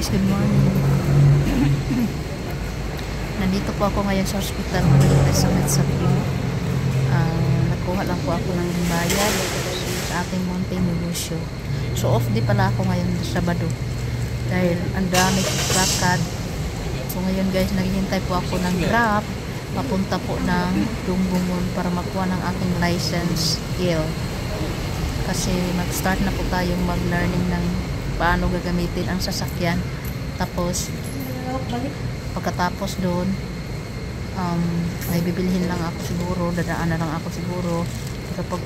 guys, good morning. Nandito po ako ngayon sa hospital sa Metsabio. Nakuha lang po ako ng bayad sa ating Monte Negosyo. So off day pala ako ngayon sa Sabado dahil ang dami lakad. So ngayon guys, naghihintay po ako ng Grab papunta po ng Dungbungon para makuha ng aking license L. Kasi mag-start na po tayong mag-learning ng paano gagamitin ang sasakyan. Tapos pagkatapos doon ay bibilhin lang ako siguro, dadaan na lang ako siguro. Kapag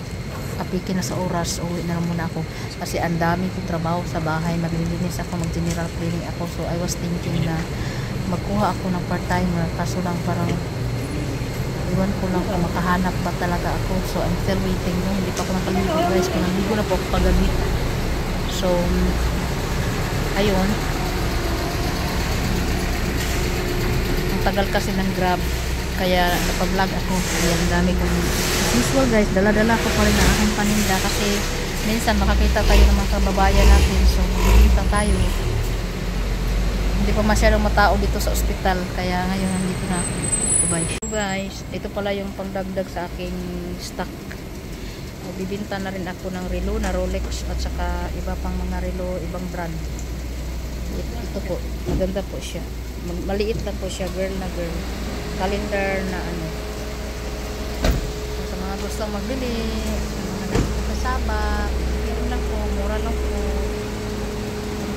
apikin na sa oras, uwi na lang muna ako kasi ang dami kong trabaho sa bahay. Maglilinis ako, mag-general cleaning ako. So I was thinking na magkuha ako ng part-timer, kaso lang parang iwan ko lang kung makahanap ba talaga ako. So I'm still waiting. Hindi pa ako nakaligo guys, pinaligo na po ako pagabi. So ayun, ang tagal kasi ng Grab kaya napablog ako. Ayan, dami kong usual guys, dala-dala ko pa rin ang aking paninda kasi minsan makakita tayo ng mga kababayan natin. So magkita tayo, hindi pa masyadong matao dito sa ospital, kaya ngayon nandito na ako. Bye guys, ito pala yung pangdagdag sa aking stock. Bibinta na rin ako ng relo na Rolex at saka iba pang mga relo, ibang brand. Ito po, maganda po siya. Maliit lang po siya, girl na girl. Calendar na ano. So, sa mga gustong magbili, sa mga nagkakasaba, bili lang po, mura lang po.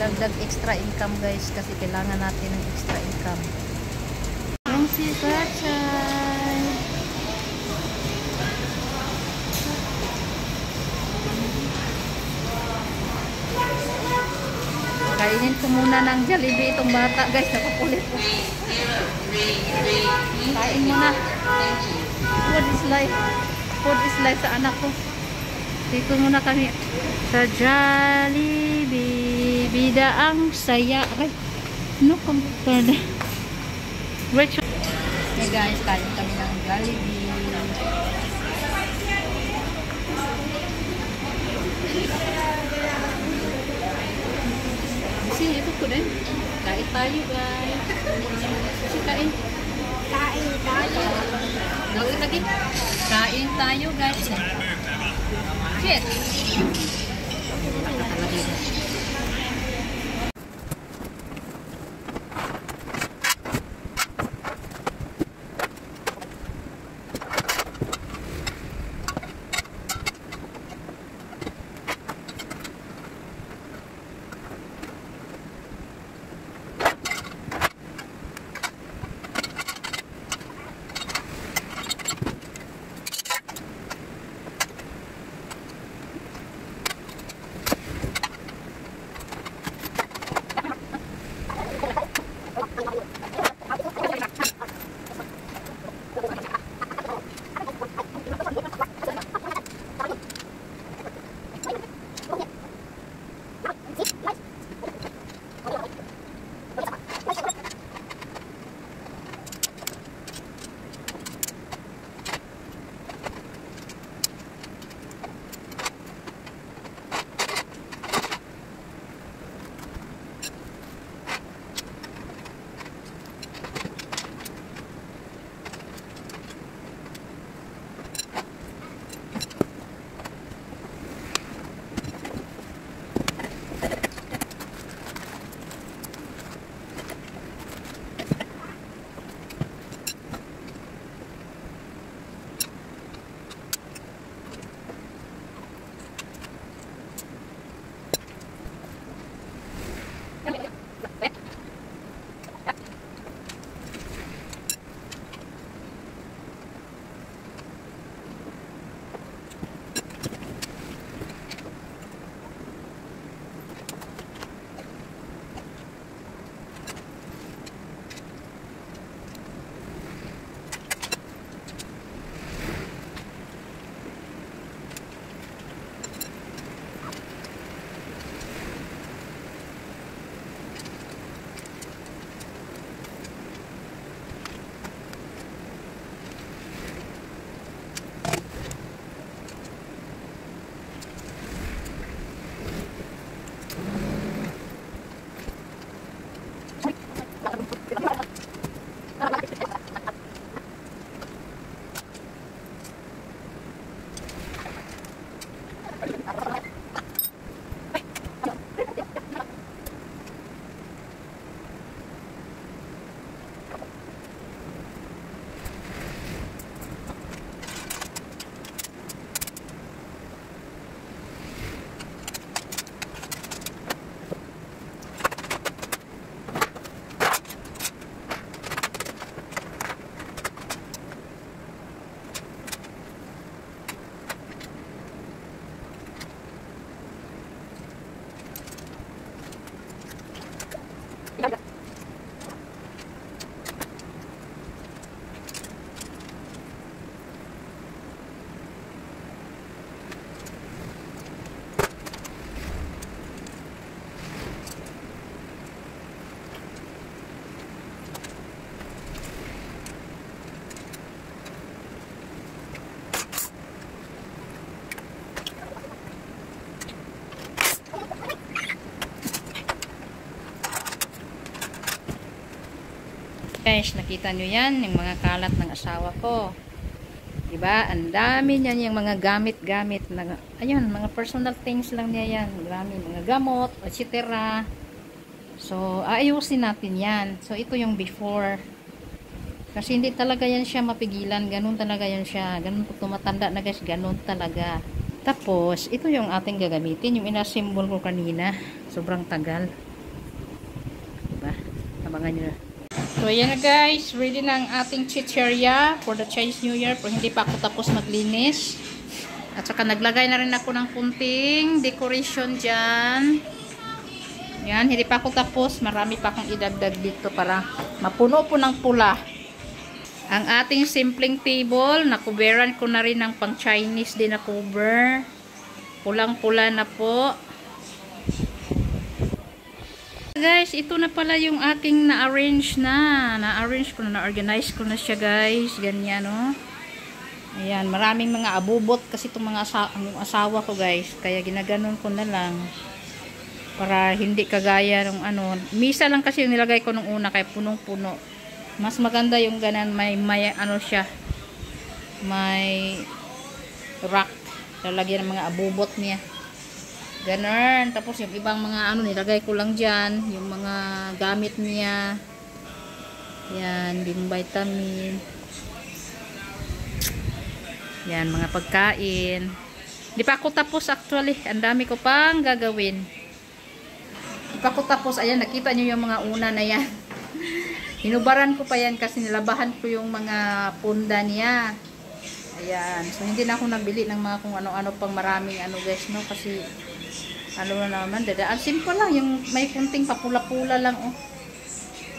Dagdag extra income guys, kasi kailangan natin ng extra income. Yung si Kachay. Kainin ko muna ng Jollibee itong bata guys, nakapulit po. Kain muna. Food is life. Food is life sa anak ko. Dito muna kami sa Jollibee. Bida ang saya. Ay, no computer na. Hey guys, kain kami ng Jollibee. Ito ko din. Kain tayo guys. Kasi kain. Kain tayo. Gawin lagi. Kain tayo guys. Shit. Guys, nakita nyo yan, yung mga kalat ng asawa ko. Diba? Ang dami niyan yung mga gamit-gamit. Ayun, mga personal things lang niya yan. Marami, mga gamot, etc. So, ayusin natin yan. So, ito yung before. Kasi hindi talaga yan siya mapigilan. Ganun talaga yan siya. Ganun po tumatanda na guys. Ganun talaga. Tapos, ito yung ating gagamitin. Yung inasymbol ko kanina. Sobrang tagal. Diba? Abangan nyo na. So, ayan na guys. Ready na ang ating chicheria for the Chinese New Year. Pero hindi pa ako tapos maglinis. At saka naglagay na rin ako ng kunting decoration dyan. Yan. Hindi pa ako tapos. Marami pa akong idagdag dito para mapuno po ng pula. Ang ating simpleng table. Nakuberan ko na rin ng pang Chinese din na cover. Pulang-pula na po. Guys, ito na pala yung aking na-arrange na. Na-arrange ko na, na-organize ko na siya guys. Ganyan, no? Ayan, maraming mga abubot kasi itong mga asawa ko guys. Kaya ginaganon ko na lang. Para hindi kagaya ng ano. Misa lang kasi yung nilagay ko nung una kaya punong-puno. Mas maganda yung ganan. May ano siya. May rack. Lalagyan ng mga abubot niya. Ganun. Tapos yung ibang mga ano nilagay ko lang dyan. Yung mga gamit niya. Yan. Yung vitamin. Yan. Mga pagkain. Di pa ako tapos actually. Ang dami ko pang gagawin. Di pa ako tapos. Ayan. Nakita nyo yung mga una na yan. Hinubaran ko pa yan kasi nilabahan ko yung mga punda niya. Ayan. So hindi na ako nabili ng mga kung ano-ano pang maraming ano guys no. Kasi ano na naman, dadaan. Simple lang, yung may kunting papula-pula lang, oh.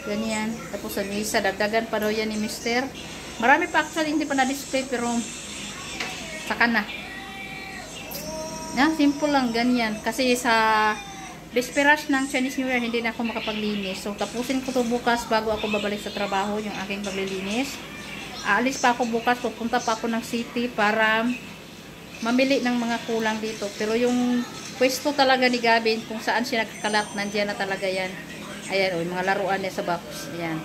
Ganyan. Tapos sa misa, dagdagan pa daw yan ni Mister. Marami pa actually, hindi pa na-display, pero saka na. Yan, simple lang, ganyan. Kasi sa Desperas ng Chinese New Year, hindi na ako makapaglinis. So, tapusin ko to bukas bago ako babalik sa trabaho, yung aking paglilinis. Aalis pa ako bukas, pupunta pa ako ng city para mamili ng mga kulang dito. Pero yung pwesto talaga ni Gavin, kung saan siya nagkakalat, nandiyan na talaga yan. Ayan, yung mga laruan niya sa box. Ayan.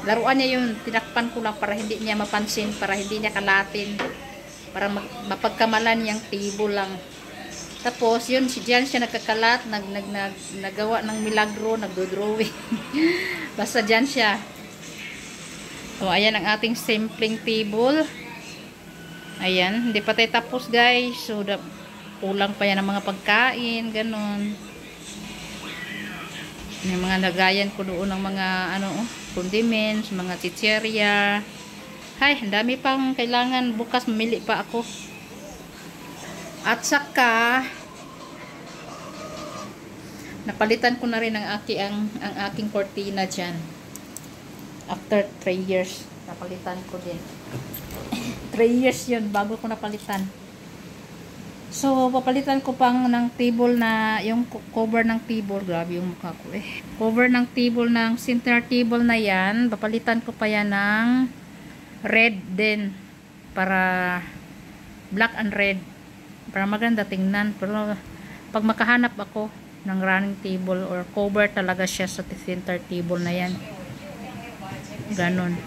Laruan niya yun, tinakpan ko lang para hindi niya mapansin, para hindi niya kalatin, para mapagkamalan yung table lang. Tapos, yun, diyan siya nagkakalat, nagawa ng milagro, nagdo-drawing. Basta diyan siya. So, ayan ang ating simpleng table. Ayan, hindi pa tayo tapos guys. So, kulang pa yan ng mga pagkain, ganun. Yung mga lagayan ko doon ng mga ano, condiments, mga chicheria. Hay, ang dami pang kailangan. Bukas mamili pa ako. At saka napalitan ko na rin ang aking cortina dyan. After 3 years, napalitan ko din. 3 years yun bago ko napalitan. So, papalitan ko pang ng table na, yung cover ng table, grabe yung mukha ko eh. Cover ng table ng center table na yan, papalitan ko pa yan ng red din. Para black and red. Para maganda tingnan. Pero pag makahanap ako ng running table or cover talaga siya sa center table na yan. Ganon.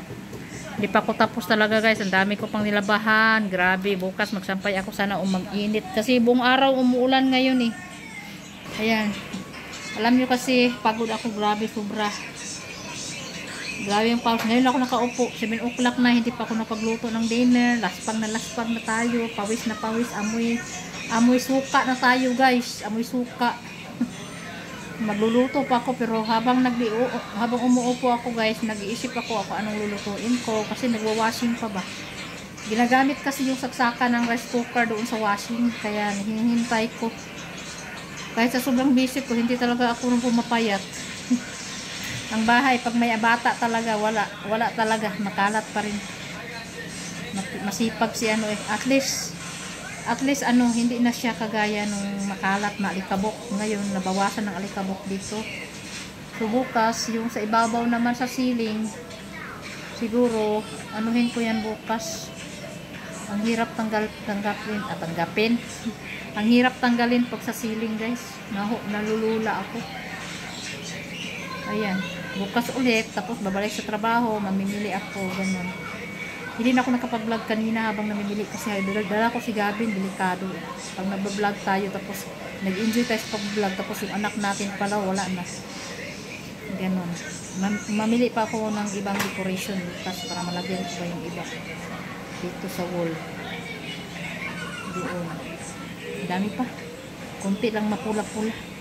Hindi pa ako tapos talaga guys. Ang dami ko pang nilabahan. Grabe. Bukas magsampay ako sana mag-init. Kasi buong araw umuulan ngayon eh. Ayan. Alam nyo kasi pagod ako. Grabe. Sobra. Grabe yung pause. Ngayon ako nakaupo. 7 o'clock na. Hindi pa ako napagluto ng dinner. Laspang na tayo. Pawis na pawis. Amoy suka na tayo guys. Amoy suka. Magluluto pa ako pero habang umuupo ako guys, nag-iisip ako anong lulutuin ko kasi nagwa-washing pa ba. Ginagamit kasi yung saksakan ng rice cooker doon sa washing kaya hinihintay ko. Kahit sa sobrang busy ko, hindi talaga ako nung pumapayat. Ang bahay, pag may bata talaga, wala talaga, makalat pa rin. Masipag si ano eh. At least ano, hindi na siya kagaya nung makalat na alikabok. Ngayon, nabawasan ng alikabok dito. So, bukas, yung sa ibabaw naman sa ceiling, siguro, anuhin ko yan bukas. Ang hirap tanggapin. Ang hirap tanggalin pag sa ceiling, guys. Nalulula ako. Ayan. Bukas ulit, tapos babalik sa trabaho, mamimili ako, ganun. Hindi na ako nakapag-vlog kanina habang namimili kasi dala ko si Gavin, delikado. Pag nag-vlog tayo, tapos nag-enjoy tayo sa pag-vlog, tapos yung anak natin pala, wala na. Ganun. Mamili pa ako ng ibang decoration bukas para malagyan ko ba yung iba. Dito sa wall. Doon. Dami pa. Kunti lang mapula-pula.